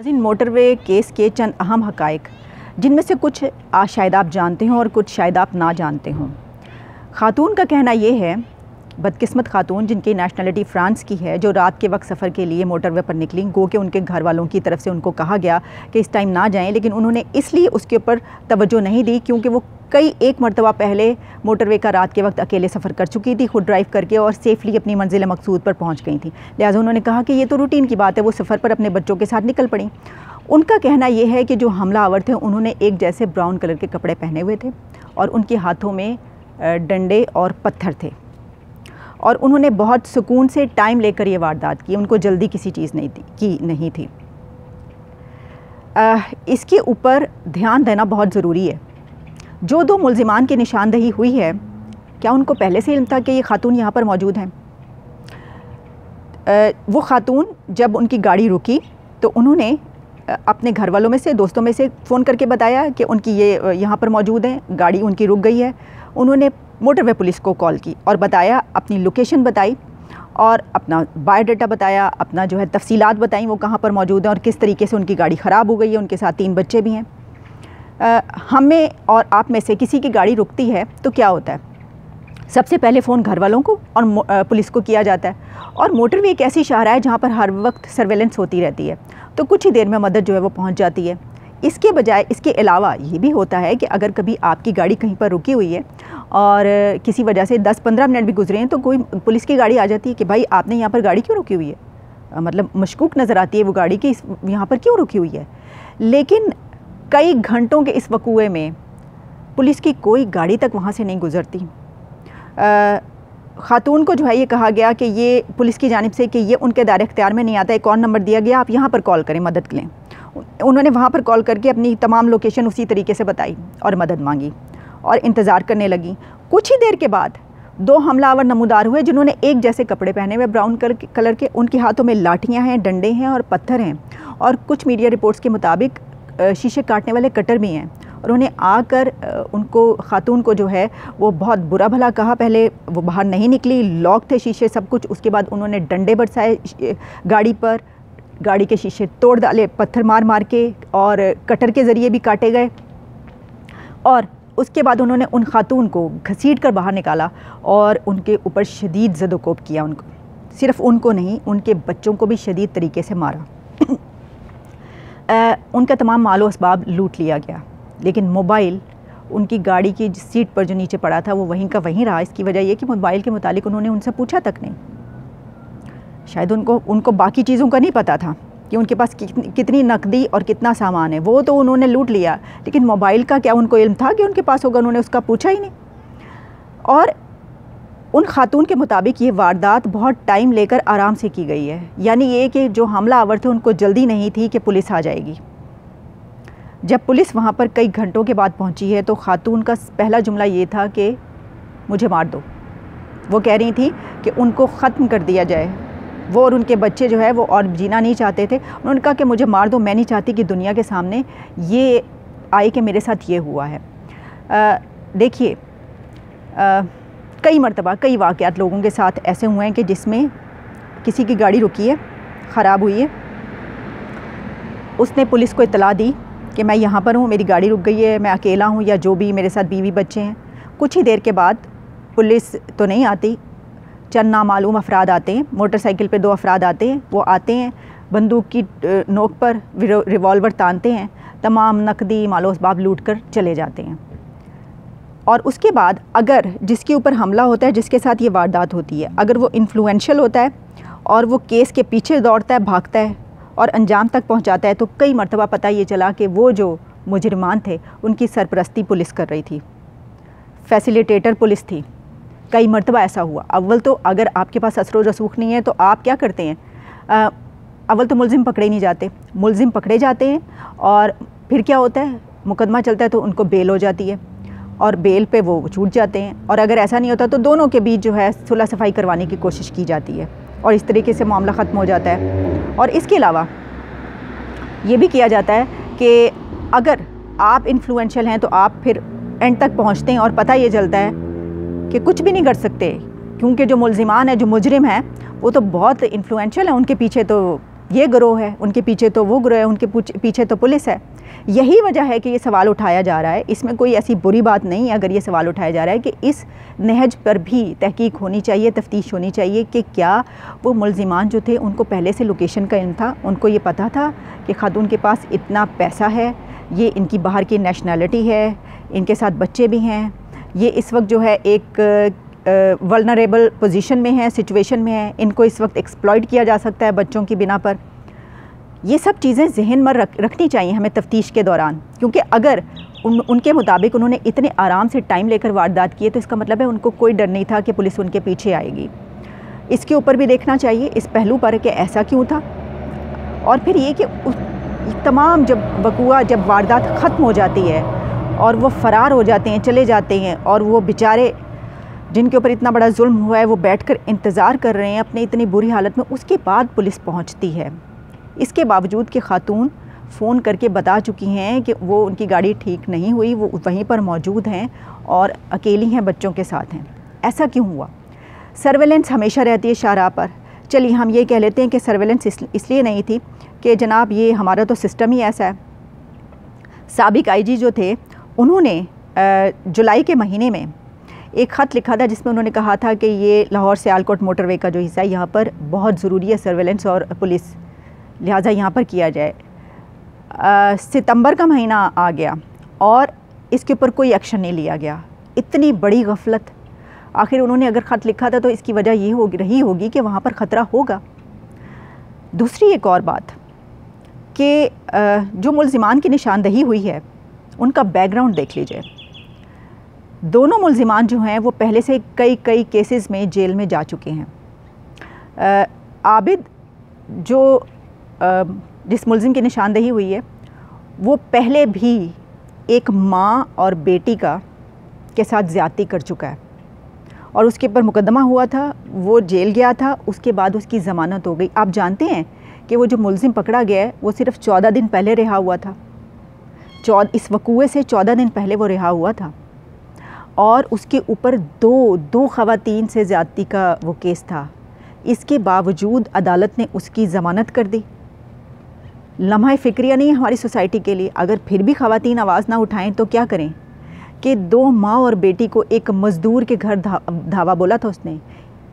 Motorway case के चंद अहम हक़ाइक़, जिनमें से कुछ शायद आप जानते हों और कुछ शायद आप ना जानते हों। ख़ातून का कहना ये है, बदकिस्मत ख़ातून जिनकी नेशनलिटी फ़्रांस की है, जो रात के वक्त सफ़र के लिए मोटरवे पर निकली, गो के उनके घर वालों की तरफ से उनको कहा गया कि इस टाइम ना जाएं, लेकिन उन्होंने इसलिए उसके ऊपर तवज्जो नहीं दी क्योंकि वो एक मरतबा पहले मोटरवे का रात के वक्त अकेले सफ़र कर चुकी थी, खुद ड्राइव करके, और सेफ़ली अपनी मंजिल मकसूद पर पहुँच गई थी। लिहाजा उन्होंने कहा कि ये तो रूटीन की बात है, वो सफ़र पर अपने बच्चों के साथ निकल पड़ी। उनका कहना ये है कि जो हमलावर थे उन्होंने एक जैसे ब्राउन कलर के कपड़े पहने हुए थे और उनके हाथों में डंडे और पत्थर थे, और उन्होंने बहुत सुकून से टाइम लेकर ये वारदात की, उनको जल्दी किसी चीज़ नहीं थी। इसके ऊपर ध्यान देना बहुत ज़रूरी है। जो दो मुल्ज़िमान की निशानदही हुई है, क्या उनको पहले से इल्म था कि ये ख़ातून यहाँ पर मौजूद हैं? वो ख़ातून जब उनकी गाड़ी रुकी तो उन्होंने अपने घर वालों में से, दोस्तों में से फ़ोन करके बताया कि उनकी ये यहाँ पर मौजूद हैं, गाड़ी उनकी रुक गई है। उन्होंने मोटरवे पुलिस को कॉल की और बताया, अपनी लोकेशन बताई और अपना बायोडाटा बताया, अपना जो है तफसीलात बताई, वो कहाँ पर मौजूद हैं और किस तरीके से उनकी गाड़ी ख़राब हो गई है। उनके साथ 3 बच्चे भी हैं। हमें और आप में से किसी की गाड़ी रुकती है तो क्या होता है, सबसे पहले फ़ोन घर वालों को और पुलिस को किया जाता है। और मोटरवे एक ऐसी शाहराह है जहाँ पर हर वक्त सर्वेलेंस होती रहती है, तो कुछ ही देर में मदद जो है वो पहुँच जाती है। इसके बजाय, इसके अलावा ये भी होता है कि अगर कभी आपकी गाड़ी कहीं पर रुकी हुई है और किसी वजह से 10-15 मिनट भी गुजरे हैं तो कोई पुलिस की गाड़ी आ जाती है कि भाई आपने यहाँ पर गाड़ी क्यों रुकी हुई है, मतलब मशकूक नज़र आती है वो गाड़ी कि यहाँ पर क्यों रुकी हुई है। लेकिन कई घंटों के इस वकूए में पुलिस की कोई गाड़ी तक वहाँ से नहीं गुज़रती। ख़ातून को जो है ये कहा गया कि ये पुलिस की जानिब से कि ये उनके दायरे इख्तियार में नहीं आता, एक और नंबर दिया गया, आप यहाँ पर कॉल करें, मदद लें। उन्होंने वहाँ पर कॉल करके अपनी तमाम लोकेशन उसी तरीके से बताई और मदद मांगी और इंतज़ार करने लगी। कुछ ही देर के बाद 2 हमलावर नमूदार हुए जिन्होंने एक जैसे कपड़े पहने हुए, ब्राउन कलर के। उनके हाथों में लाठियाँ हैं, डंडे हैं और पत्थर हैं, और कुछ मीडिया रिपोर्ट्स के मुताबिक शीशे काटने वाले कटर भी हैं। और उन्हें आकर उनको, ख़ातून को जो है वो बहुत बुरा भला कहा। पहले वो बाहर नहीं निकली, लॉक थे शीशे सब कुछ। उसके बाद उन्होंने डंडे बरसाए गाड़ी पर, गाड़ी के शीशे तोड़ डाले पत्थर मार मार के, और कटर के ज़रिए भी काटे गए। और उसके बाद उन्होंने उन ख़ातून को घसीट कर बाहर निकाला और उनके ऊपर शदीद ज़द-ओ-कोब किया। उनको, सिर्फ़ उनको नहीं, उनके बच्चों को भी शदीद तरीके से मारा। उनका तमाम मालो असबाब लूट लिया गया, लेकिन मोबाइल उनकी गाड़ी की सीट पर जो नीचे पड़ा था वो वहीं का वहीं रहा। इसकी वजह ये कि मोबाइल के मुतालिक उन्होंने उनसे पूछा तक नहीं। शायद उनको बाकी चीज़ों का नहीं पता था कि उनके पास कितनी नकदी और कितना सामान है, वो तो उन्होंने लूट लिया, लेकिन मोबाइल का क्या उनको इल्म था कि उनके पास होगा? उन्होंने उसका पूछा ही नहीं। और उन ख़ातून के मुताबिक ये वारदात बहुत टाइम लेकर आराम से की गई है, यानी ये कि जो हमलावर थे उनको जल्दी नहीं थी कि पुलिस आ जाएगी। जब पुलिस वहाँ पर कई घंटों के बाद पहुँची है तो ख़ातून का पहला जुमला ये था कि मुझे मार दो। वो कह रही थी कि उनको ख़त्म कर दिया जाए। वो और उनके बच्चे जो है वो और जीना नहीं चाहते थे। उन्होंने कहा कि मुझे मार दो, मैं नहीं चाहती कि दुनिया के सामने ये आए कि मेरे साथ ये हुआ है। देखिए, कई मरतबा कई वाक़यात लोगों के साथ ऐसे हुए हैं कि जिसमें किसी की गाड़ी रुकी है, ख़राब हुई है, उसने पुलिस को इत्तला दी कि मैं यहाँ पर हूँ, मेरी गाड़ी रुक गई है, मैं अकेला हूँ, या जो भी, मेरे साथ बीवी बच्चे हैं। कुछ ही देर के बाद पुलिस तो नहीं आती, चंद नामालूम अफराद आते हैं, मोटरसाइकिल पे 2 अफराद आते हैं। वो आते हैं, बंदूक की नोक पर रिवॉल्वर तानते हैं, तमाम नकदी मालो असबाब लूट कर चले जाते हैं। और उसके बाद अगर जिसके ऊपर हमला होता है, जिसके साथ ये वारदात होती है, अगर वो इन्फ्लुएंशियल होता है और वो केस के पीछे दौड़ता है, भागता है और अंजाम तक पहुंचाता है, तो कई मरतबा पता ये चला कि वो जो मुजरिमान थे उनकी सरपरस्ती पुलिस कर रही थी, फैसिलिटेटर पुलिस थी। कई मरतबा ऐसा हुआ। अव्वल तो अगर आपके पास असर रसूख नहीं है तो आप क्या करते हैं, अव्वल तो मुलजिम पकड़े नहीं जाते, मुलजिम पकड़े जाते हैं और फिर क्या होता है, मुकदमा चलता है तो उनको बेल हो जाती है और बेल पे वो छूट जाते हैं। और अगर ऐसा नहीं होता तो दोनों के बीच जो है सुलह सफाई करवाने की कोशिश की जाती है और इस तरीके से मामला ख़त्म हो जाता है। और इसके अलावा ये भी किया जाता है कि अगर आप इन्फ्लुएंशियल हैं तो आप फिर एंड तक पहुंचते हैं और पता ये चलता है कि कुछ भी नहीं कर सकते, क्योंकि जो मुल्ज़िमान है, जो मुजरिम है, वो तो बहुत इन्फ्लुएंशियल है, उनके पीछे तो ये गिरोह है, उनके पीछे तो वो गिरोह है, उनके पीछे तो पुलिस है। यही वजह है कि ये सवाल उठाया जा रहा है। इसमें कोई ऐसी बुरी बात नहीं है अगर ये सवाल उठाया जा रहा है कि इस नहज पर भी तहकीक होनी चाहिए, तफ्तीश होनी चाहिए कि क्या वो मुल्ज़िमान जो थे उनको पहले से लोकेशन का इल्म था, उनको ये पता था कि खातून के पास इतना पैसा है, ये इनकी बाहर की नेशनैलिटी है, इनके साथ बच्चे भी हैं, ये इस वक्त जो है एक वल्नरेबल पोजीशन में है, सिचुएशन में है, इनको इस वक्त एक्सप्लॉइट किया जा सकता है बच्चों की बिना पर। ये सब चीज़ें जहन में रखनी चाहिए हमें तफ्तीश के दौरान, क्योंकि अगर उनके मुताबिक उन्होंने इतने आराम से टाइम लेकर वारदात किए तो इसका मतलब है उनको कोई डर नहीं था कि पुलिस उनके पीछे आएगी। इसके ऊपर भी देखना चाहिए, इस पहलू पर कि ऐसा क्यों था। और फिर ये कि तमाम जब वारदात ख़त्म हो जाती है और वो फ़रार हो जाते हैं, चले जाते हैं, और वो बेचारे जिनके ऊपर इतना बड़ा जुल्म हुआ है वो बैठकर इंतज़ार कर रहे हैं अपनी इतनी बुरी हालत में, उसके बाद पुलिस पहुंचती है। इसके बावजूद कि खातून फ़ोन करके बता चुकी हैं कि वो उनकी गाड़ी ठीक नहीं हुई, वो वहीं पर मौजूद हैं और अकेली हैं, बच्चों के साथ हैं। ऐसा क्यों हुआ? सर्वेलेंस हमेशा रहती है शाहराह पर। चलिए हम ये कह लेते हैं कि सर्वेलेंस इसलिए नहीं थी कि जनाब ये हमारा तो सिस्टम ही ऐसा है। साबिक आईजी जो थे उन्होंने जुलाई के महीने में एक ख़त लिखा था जिसमें उन्होंने कहा था कि ये लाहौर सियालकोट मोटरवे का जो हिस्सा है यहाँ पर बहुत ज़रूरी है सर्वेलेंस और पुलिस, लिहाजा यहाँ पर किया जाए। सितंबर का महीना आ गया और इसके ऊपर कोई एक्शन नहीं लिया गया। इतनी बड़ी गफलत। आखिर उन्होंने अगर ख़त लिखा था तो इसकी वजह ये रही होगी कि वहाँ पर ख़तरा होगा। दूसरी एक और बात कि जो मुल्ज़िमान की निशानदही हुई है उनका बैकग्राउंड देख लीजिए। दोनों मुल्ज़िमान जो हैं वो पहले से कई केसेस में जेल में जा चुके हैं। आबिद जो जिस मुल्ज़िम की निशानदही हुई है वो पहले भी एक माँ और बेटी के साथ ज़्यादती कर चुका है और उसके ऊपर मुकदमा हुआ था, वो जेल गया था, उसके बाद उसकी ज़मानत हो गई। आप जानते हैं कि वो जो मुल्ज़िम पकड़ा गया है वो सिर्फ 14 दिन पहले रिहा हुआ था। इस वकूए से 14 दिन पहले वो रिहा हुआ था और उसके ऊपर दो ख़वातीन से ज़्यादती का वो केस था। इसके बावजूद अदालत ने उसकी ज़मानत कर दी। लम्हा फ़िक्रिया नहीं है हमारी सोसाइटी के लिए। अगर फिर भी ख़वातीन आवाज़ ना उठाएं तो क्या करें कि 2 माँ और बेटी को एक मज़दूर के घर धावा बोला था उसने।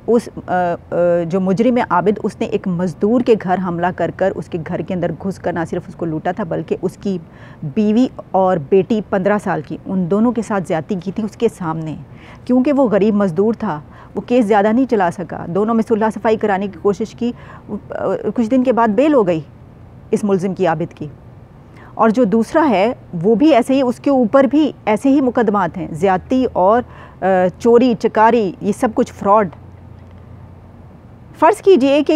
उस जो मुजरिम आबिद, उसने एक मज़दूर के घर हमला कर उसके घर के अंदर घुस कर ना सिर्फ उसको लूटा था बल्कि उसकी बीवी और बेटी 15 साल की, उन दोनों के साथ ज़्यादती की थी उसके सामने। क्योंकि वो गरीब मज़दूर था, वो केस ज़्यादा नहीं चला सका। दोनों में सुलह सफाई कराने की कोशिश की। कुछ दिन के बाद बेल हो गई इस मुल्ज़िम की, आबिद की। और जो दूसरा है वो भी ऐसे ही, उसके ऊपर भी ऐसे ही मुकदमात हैं, ज़्यादती और चोरी चकारी, ये सब कुछ फ्रॉड। फ़र्ज़ कीजिए कि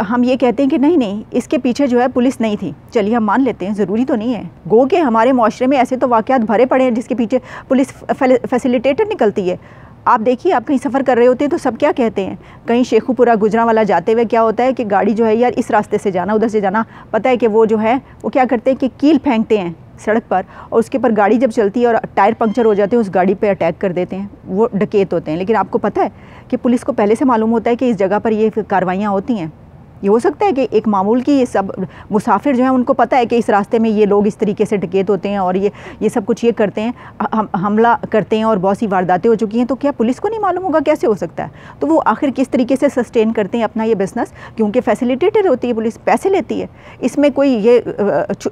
हम ये कहते हैं कि नहीं इसके पीछे जो है पुलिस नहीं थी। चलिए हम मान लेते हैं, ज़रूरी तो नहीं है। गो के हमारे माशरे में ऐसे तो वाक़यात भरे पड़े हैं जिसके पीछे पुलिस फैसिलिटेटर निकलती है। आप देखिए, आप कहीं सफ़र कर रहे होते हैं तो सब क्या कहते हैं, कहीं शेखुपुरा गुजरांवाला जाते हुए क्या होता है कि गाड़ी जो है यार इस रास्ते से जाना, उधर से जाना, पता है कि वो जो है वो क्या करते हैं कि कील फेंकते हैं सड़क पर और उसके ऊपर गाड़ी जब चलती है और टायर पंक्चर हो जाते हैं उस गाड़ी पे अटैक कर देते हैं। वो डकैत होते हैं। लेकिन आपको पता है कि पुलिस को पहले से मालूम होता है कि इस जगह पर ये कार्रवाइयाँ होती हैं। ये हो सकता है कि एक मामूल की ये सब मुसाफिर जो हैं उनको पता है कि इस रास्ते में ये लोग इस तरीके से डकैत होते हैं और ये सब कुछ ये करते हैं, हमला करते हैं और बहुत सी वारदातें हो चुकी हैं। तो क्या पुलिस को नहीं मालूम होगा? कैसे हो सकता है? तो वो आखिर किस तरीके से सस्टेन करते हैं अपना ये बिज़नेस? क्योंकि फैसिलिटेटर होती है पुलिस, पैसे लेती है। इसमें कोई ये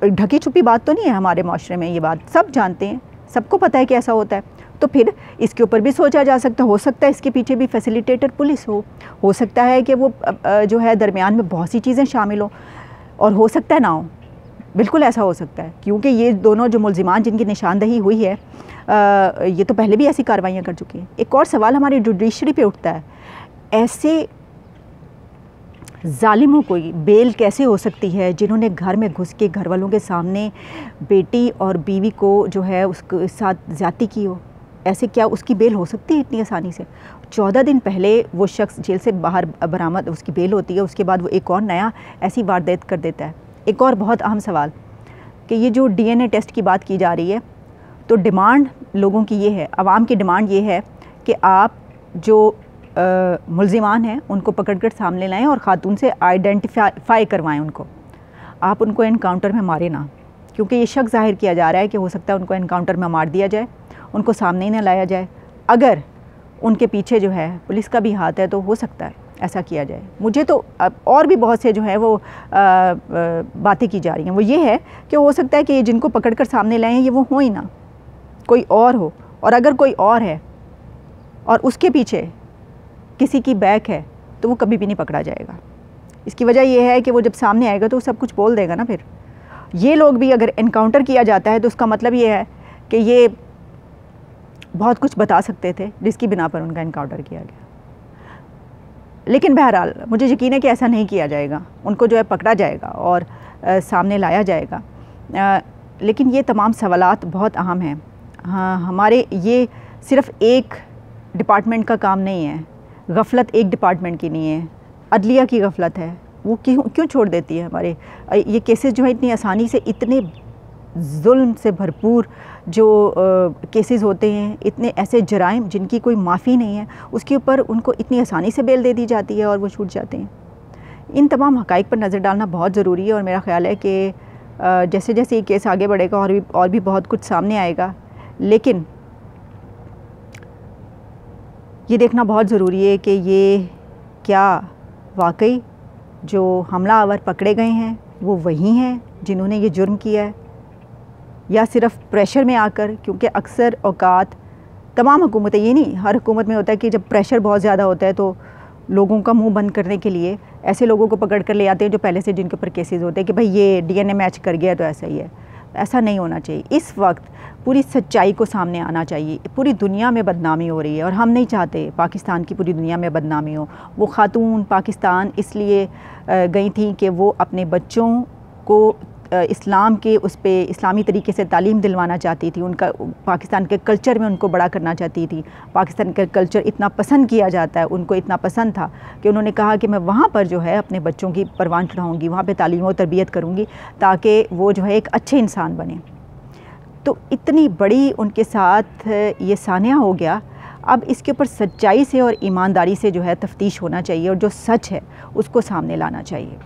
ढकी छुपी बात तो नहीं है हमारे माशरे में। ये बात सब जानते हैं, सबको पता है कि ऐसा होता है। तो फिर इसके ऊपर भी सोचा जा सकता, हो सकता है इसके पीछे भी फैसिलिटेटर पुलिस हो सकता है कि वो जो है दरमियान में बहुत सी चीज़ें शामिल हो और हो सकता है ना हो। बिल्कुल ऐसा हो सकता है क्योंकि ये दोनों जो मुल्ज़िमान जिनकी निशानदही हुई है ये तो पहले भी ऐसी कार्रवाइयाँ कर चुके हैं। एक और सवाल हमारी जुडिशरी पे उठता है, ऐसे जालिमों को बेल कैसे हो सकती है जिन्होंने घर में घुस के घर वालों के सामने बेटी और बीवी को जो है उसके साथ ज़्यादती की हो? ऐसे क्या उसकी बेल हो सकती है इतनी आसानी से? 14 दिन पहले वो शख्स जेल से बाहर बरामद, उसकी बेल होती है, उसके बाद वो एक और नया ऐसी वारदात कर देता है। एक और बहुत अहम सवाल कि ये जो DNA टेस्ट की बात की जा रही है, तो डिमांड लोगों की ये है, आवाम की डिमांड ये है कि आप जो मुल्ज़िमान हैं उनको पकड़कर सामने लाएं और ख़ातून से आइडेंटिफाई करवाएं उनको। आप उनको एनकाउंटर में मारें ना, क्योंकि ये शक ज़ाहिर किया जा रहा है कि हो सकता है उनको एनकाउंटर में मार दिया जाए, उनको सामने ही ना लाया जाए। अगर उनके पीछे जो है पुलिस का भी हाथ है तो हो सकता है ऐसा किया जाए। मुझे तो और भी बहुत से जो है वो बातें की जा रही हैं, वो ये है कि हो सकता है कि ये जिनको पकड़कर सामने लाए हैं ये वो हो ही ना, कोई और हो, और अगर कोई और है और उसके पीछे किसी की बैक है तो वो कभी भी नहीं पकड़ा जाएगा। इसकी वजह यह है कि वो जब सामने आएगा तो वो सब कुछ बोल देगा ना। फिर ये लोग भी अगर इनकाउंटर किया जाता है तो उसका मतलब ये है कि ये बहुत कुछ बता सकते थे जिसकी बिना पर उनका इनकाउंटर किया गया। लेकिन बहरहाल मुझे यकीन है कि ऐसा नहीं किया जाएगा, उनको जो है पकड़ा जाएगा और सामने लाया जाएगा। लेकिन ये तमाम सवालात बहुत अहम हैं। हाँ, हमारे ये सिर्फ़ एक डिपार्टमेंट का काम नहीं है, गफलत एक डिपार्टमेंट की नहीं है, अदलिया की गफलत है। वो क्यों छोड़ देती है हमारे ये केसेस जो है इतनी आसानी से, इतने जुल्म से भरपूर जो केसेस होते हैं, इतने ऐसे जराइम जिनकी कोई माफ़ी नहीं है, उसके ऊपर उनको इतनी आसानी से बेल दे दी जाती है और वो छूट जाते हैं। इन तमाम हक़ाइक़ पर नज़र डालना बहुत ज़रूरी है और मेरा ख़्याल है कि जैसे जैसे ये केस आगे बढ़ेगा और भी बहुत कुछ सामने आएगा। लेकिन ये देखना बहुत ज़रूरी है कि ये क्या वाकई जो हमलावर पकड़े गए हैं वो वही हैं जिन्होंने ये जुर्म किया है, या सिर्फ प्रेशर में आकर। क्योंकि अक्सर औकात तमाम हुकूमतें, ये नहीं हर हुकूमत में होता है कि जब प्रेशर बहुत ज़्यादा होता है तो लोगों का मुंह बंद करने के लिए ऐसे लोगों को पकड़ कर ले आते हैं जो पहले से जिनके ऊपर केसेस होते हैं कि भाई ये DNA मैच कर गया तो ऐसा ही है। ऐसा नहीं होना चाहिए। इस वक्त पूरी सच्चाई को सामने आना चाहिए। पूरी दुनिया में बदनामी हो रही है और हम नहीं चाहते पाकिस्तान की पूरी दुनिया में बदनामी हो। वो खातून पाकिस्तान इसलिए गई थी कि वो अपने बच्चों को इस्लाम के उस पे इस्लामी तरीके से तालीम दिलवाना चाहती थी, उनका पाकिस्तान के कल्चर में उनको बड़ा करना चाहती थी। पाकिस्तान का कल्चर इतना पसंद किया जाता है, उनको इतना पसंद था कि उन्होंने कहा कि मैं वहाँ पर जो है अपने बच्चों की परवान चढ़ाऊँगी, वहाँ पे तालीम और तरबियत करूँगी ताकि वो जो है एक अच्छे इंसान बने। तो इतनी बड़ी उनके साथ ये सानिया हो गया। अब इसके ऊपर सच्चाई से और ईमानदारी से जो है तफ्तीश होना चाहिए और जो सच है उसको सामने लाना चाहिए।